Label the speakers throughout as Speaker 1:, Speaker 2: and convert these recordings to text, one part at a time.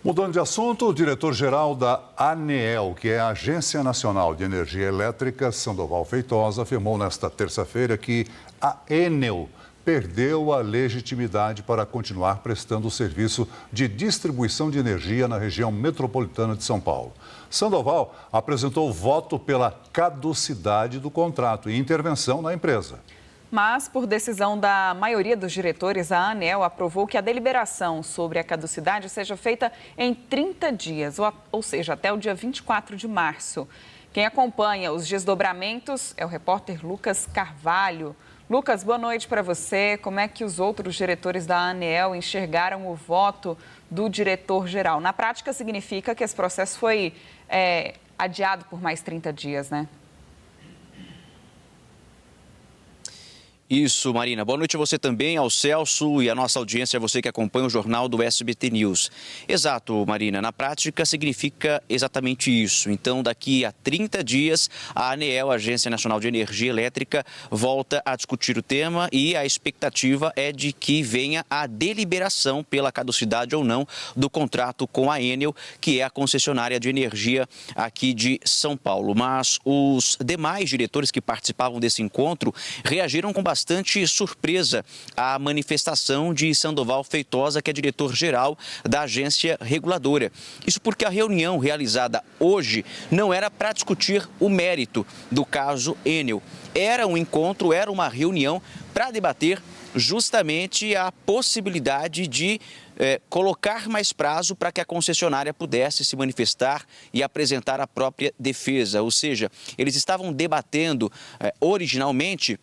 Speaker 1: Mudando de assunto, o diretor-geral da ANEEL, que é a Agência Nacional de Energia Elétrica, Sandoval Feitosa, afirmou nesta terça-feira que a Enel perdeu a legitimidade para continuar prestando o serviço de distribuição de energia na região metropolitana de São Paulo. Sandoval apresentou voto pela caducidade do contrato e intervenção na empresa.
Speaker 2: Mas, por decisão da maioria dos diretores, a ANEEL aprovou que a deliberação sobre a caducidade seja feita em 30 dias, ou seja, até o dia 24 de março. Quem acompanha os desdobramentos é o repórter Lucas Carvalho. Lucas, boa noite para você. Como é que os outros diretores da ANEEL enxergaram o voto do diretor-geral? Na prática, significa que esse processo foi adiado por mais 30 dias, né?
Speaker 3: Isso, Marina. Boa noite a você também, ao Celso e a nossa audiência, você que acompanha o jornal do SBT News. Exato, Marina. Na prática, significa exatamente isso. Então, daqui a 30 dias, a ANEEL, a Agência Nacional de Energia Elétrica, volta a discutir o tema e a expectativa é de que venha a deliberação pela caducidade ou não do contrato com a Enel, que é a concessionária de energia aqui de São Paulo. Mas os demais diretores que participavam desse encontro reagiram com bastante surpresa à manifestação de Sandoval Feitosa, que é diretor-geral da agência reguladora. Isso porque a reunião realizada hoje não era para discutir o mérito do caso Enel. Era um encontro, era uma reunião para debater justamente a possibilidade de colocar mais prazo para que a concessionária pudesse se manifestar e apresentar a própria defesa. Ou seja, eles estavam debatendo originalmente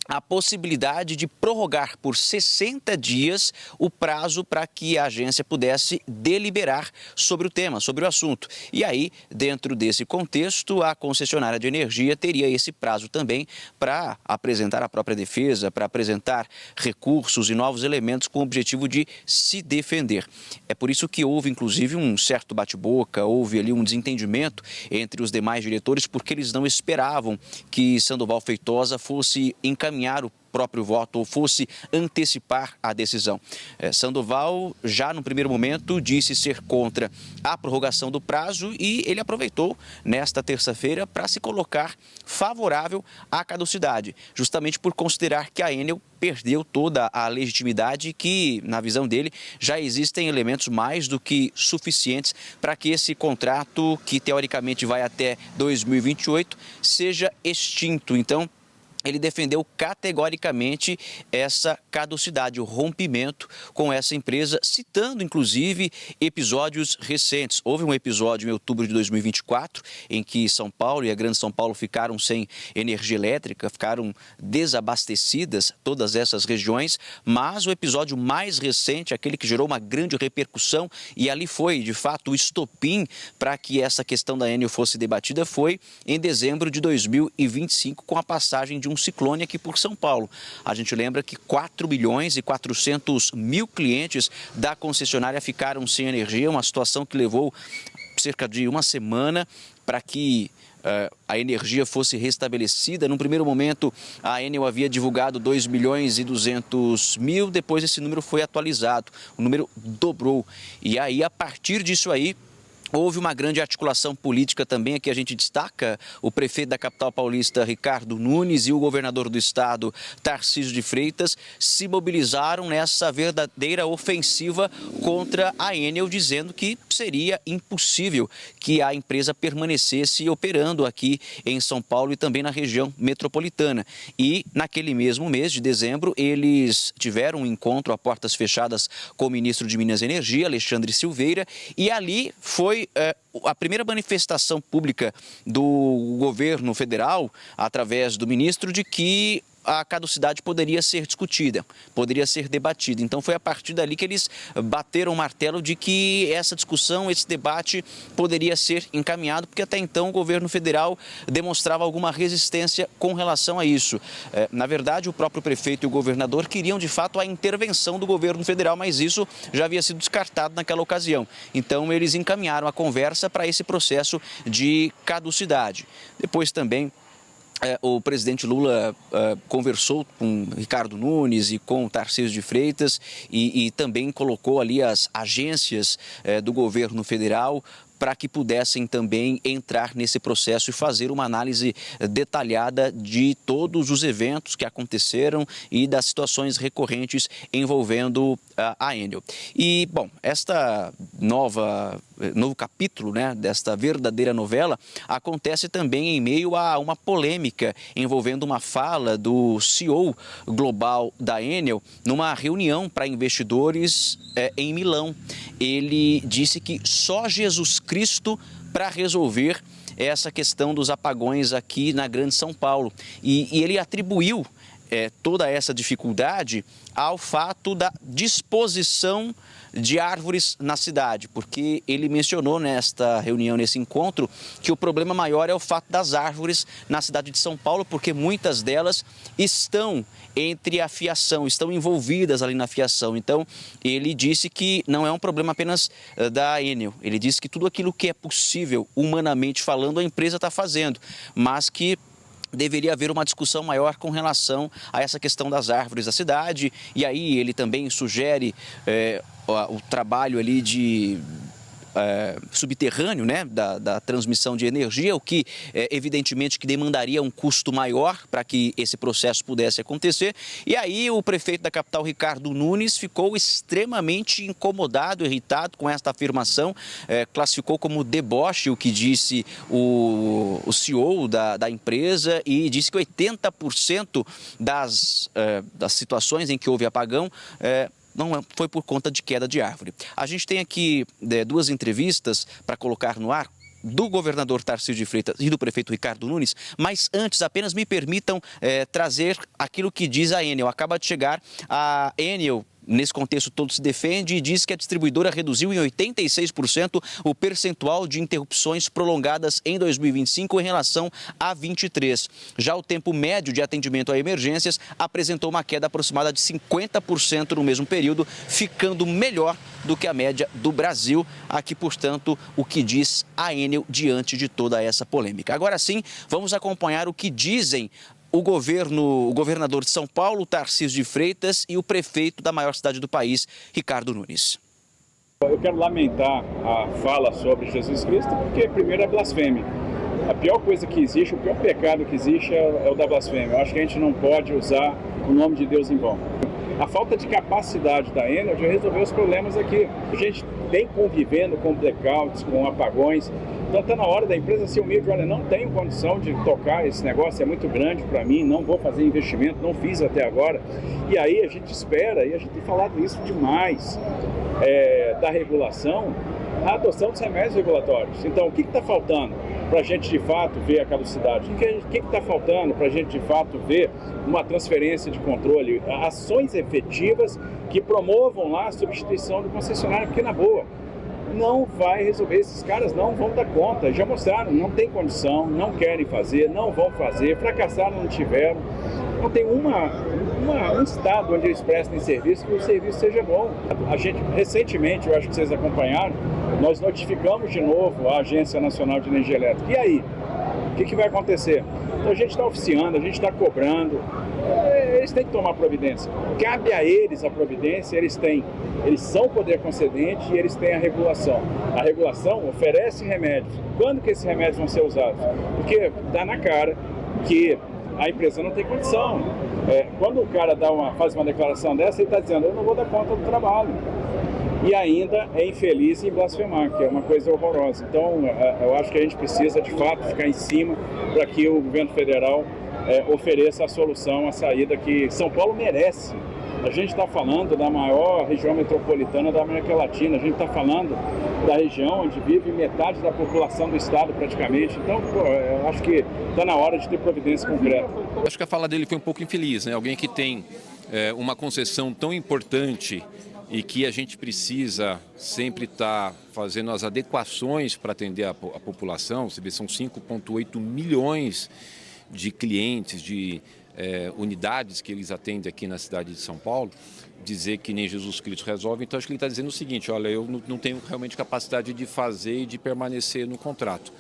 Speaker 3: a possibilidade de prorrogar por 60 dias o prazo para que a agência pudesse deliberar sobre o tema, sobre o assunto. E aí, dentro desse contexto, a concessionária de energia teria esse prazo também para apresentar a própria defesa, para apresentar recursos e novos elementos com o objetivo de se defender. É por isso que houve, inclusive, um certo bate-boca, houve ali um desentendimento entre os demais diretores, porque eles não esperavam que Sandoval Feitosa fosse encaminhar o próprio voto ou fosse antecipar a decisão. Sandoval, já no primeiro momento, disse ser contra a prorrogação do prazo e ele aproveitou nesta terça-feira para se colocar favorável à caducidade, justamente por considerar que a Enel perdeu toda a legitimidade, que, na visão dele, já existem elementos mais do que suficientes para que esse contrato, que teoricamente vai até 2028, seja extinto. Então, ele defendeu categoricamente essa caducidade, o rompimento com essa empresa, citando inclusive episódios recentes. Houve um episódio em outubro de 2024 em que São Paulo e a Grande São Paulo ficaram sem energia elétrica, ficaram desabastecidas todas essas regiões, mas o episódio mais recente, aquele que gerou uma grande repercussão e ali foi de fato o estopim para que essa questão da Enel fosse debatida, foi em dezembro de 2025 com a passagem de um ciclone aqui por São Paulo. A gente lembra que 4 milhões e 400 mil clientes da concessionária ficaram sem energia, uma situação que levou cerca de uma semana para que a energia fosse restabelecida. Num primeiro momento, a Enel havia divulgado 2 milhões e 200 mil, depois esse número foi atualizado, o número dobrou. E aí, a partir disso aí, houve uma grande articulação política também, aqui a gente destaca o prefeito da capital paulista, Ricardo Nunes, e o governador do estado, Tarcísio de Freitas, se mobilizaram nessa verdadeira ofensiva contra a Enel, dizendo que seria impossível que a empresa permanecesse operando aqui em São Paulo e também na região metropolitana. E naquele mesmo mês de dezembro, eles tiveram um encontro a portas fechadas com o ministro de Minas e Energia, Alexandre Silveira, e ali foi a primeira manifestação pública do governo federal, através do ministro, de que a caducidade poderia ser discutida, poderia ser debatida. Então foi a partir dali que eles bateram o martelo de que essa discussão, esse debate poderia ser encaminhado, porque até então o governo federal demonstrava alguma resistência com relação a isso. Na verdade, o próprio prefeito e o governador queriam de fato a intervenção do governo federal, mas isso já havia sido descartado naquela ocasião. Então eles encaminharam a conversa para esse processo de caducidade. Depois também O presidente Lula conversou com Ricardo Nunes e com Tarcísio de Freitas e também colocou ali as agências do governo federal para que pudessem também entrar nesse processo e fazer uma análise detalhada de todos os eventos que aconteceram e das situações recorrentes envolvendo a Enel. E, bom, novo capítulo, né, desta verdadeira novela acontece também em meio a uma polêmica envolvendo uma fala do CEO global da Enel numa reunião para investidores em Milão. Ele disse que só Jesus Cristo para resolver essa questão dos apagões aqui na Grande São Paulo. E ele atribuiu toda essa dificuldade ao fato da disposição de árvores na cidade, porque ele mencionou nesta reunião, nesse encontro, que o problema maior é o fato das árvores na cidade de São Paulo, porque muitas delas estão entre a fiação, estão envolvidas ali na fiação. Então, ele disse que não é um problema apenas da Enel, ele disse que tudo aquilo que é possível, humanamente falando, a empresa está fazendo, mas que deveria haver uma discussão maior com relação a essa questão das árvores da cidade. E aí ele também sugere o trabalho ali de subterrâneo, né, da transmissão de energia, o que evidentemente que demandaria um custo maior para que esse processo pudesse acontecer. E aí o prefeito da capital, Ricardo Nunes, ficou extremamente incomodado, irritado com esta afirmação, classificou como deboche o que disse o CEO da empresa e disse que 80% das situações em que houve apagão não foi por conta de queda de árvore. A gente tem aqui duas entrevistas para colocar no ar, do governador Tarcísio de Freitas e do prefeito Ricardo Nunes, mas antes apenas me permitam trazer aquilo que diz a Enel. Acaba de chegar a Enel. Nesse contexto todo se defende e diz que a distribuidora reduziu em 86% o percentual de interrupções prolongadas em 2025 em relação a 23. Já o tempo médio de atendimento a emergências apresentou uma queda aproximada de 50% no mesmo período, ficando melhor do que a média do Brasil. Aqui, portanto, o que diz a Enel diante de toda essa polêmica. Agora sim, vamos acompanhar o que dizem o governador de São Paulo, Tarcísio de Freitas, e o prefeito da maior cidade do país, Ricardo Nunes.
Speaker 4: Eu quero lamentar a fala sobre Jesus Cristo, porque primeiro é blasfêmia. A pior coisa que existe, o pior pecado que existe é o da blasfêmia. Eu acho que a gente não pode usar o nome de Deus em vão. A falta de capacidade da Enel de resolver os problemas aqui. A gente vem convivendo com blackouts, com apagões. Então está na hora da empresa ser humilde. Olha, não tenho condição de tocar esse negócio, é muito grande para mim, não vou fazer investimento, não fiz até agora. E aí a gente espera, e a gente tem falado isso demais, da regulação, a adoção dos remédios regulatórios. Então, o que está faltando para a gente de fato ver a caducidade? O que está faltando para a gente de fato ver uma transferência de controle? Ações efetivas que promovam lá a substituição do concessionário, porque na boa, não vai resolver, esses caras não vão dar conta, já mostraram, não tem condição, não querem fazer, não vão fazer, fracassaram, não tiveram. Não tem um estado onde eles prestem serviço que o serviço seja bom. A gente, recentemente, eu acho que vocês acompanharam, nós notificamos de novo a Agência Nacional de Energia Elétrica. E aí? O que vai acontecer? Então a gente está oficiando, a gente está cobrando, eles têm que tomar providência. Cabe a eles a providência, eles são o poder concedente e eles têm a regulação. A regulação oferece remédios. Quando que esses remédios vão ser usados? Porque dá na cara que a empresa não tem condição. Quando o cara faz uma declaração dessa, ele está dizendo, eu não vou dar conta do trabalho. E ainda é infeliz em blasfemar, que é uma coisa horrorosa. Então, eu acho que a gente precisa, de fato, ficar em cima para que o governo federal ofereça a solução, a saída que São Paulo merece. A gente está falando da maior região metropolitana da América Latina, a gente está falando da região onde vive metade da população do estado praticamente. Então, eu acho que está na hora de ter providência concreta.
Speaker 5: Acho que a fala dele foi um pouco infeliz, né? Alguém que tem uma concessão tão importante e que a gente precisa sempre estar fazendo as adequações para atender a população. Você vê, são 5,8 milhões de clientes, de unidades que eles atendem aqui na cidade de São Paulo, dizer que nem Jesus Cristo resolve. Então acho que ele está dizendo o seguinte, olha, eu não tenho realmente capacidade de fazer e de permanecer no contrato.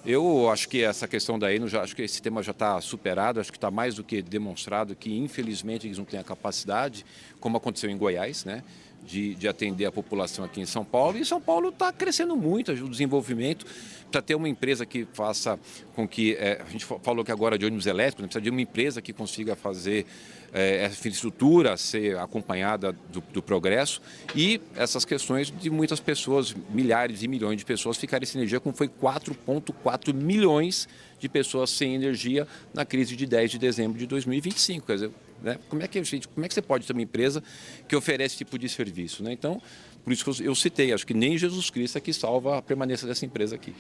Speaker 5: Eu acho que essa questão da Enel, acho que esse tema já está superado, acho que está mais do que demonstrado que, infelizmente, eles não têm a capacidade, como aconteceu em Goiás, né, de atender a população aqui em São Paulo. E São Paulo está crescendo muito o desenvolvimento para ter uma empresa que faça com que... a gente falou que agora de ônibus elétricos, né, precisa de uma empresa que consiga fazer essa infraestrutura ser acompanhada do progresso e essas questões de muitas pessoas, milhares e milhões de pessoas ficarem sem energia, como foi 4,4 milhões de pessoas sem energia na crise de 10 de dezembro de 2025. Quer dizer, né, como é que você pode ter uma empresa que oferece esse tipo de serviço? Né? Então, por isso que eu citei, acho que nem Jesus Cristo é que salva a permanência dessa empresa aqui.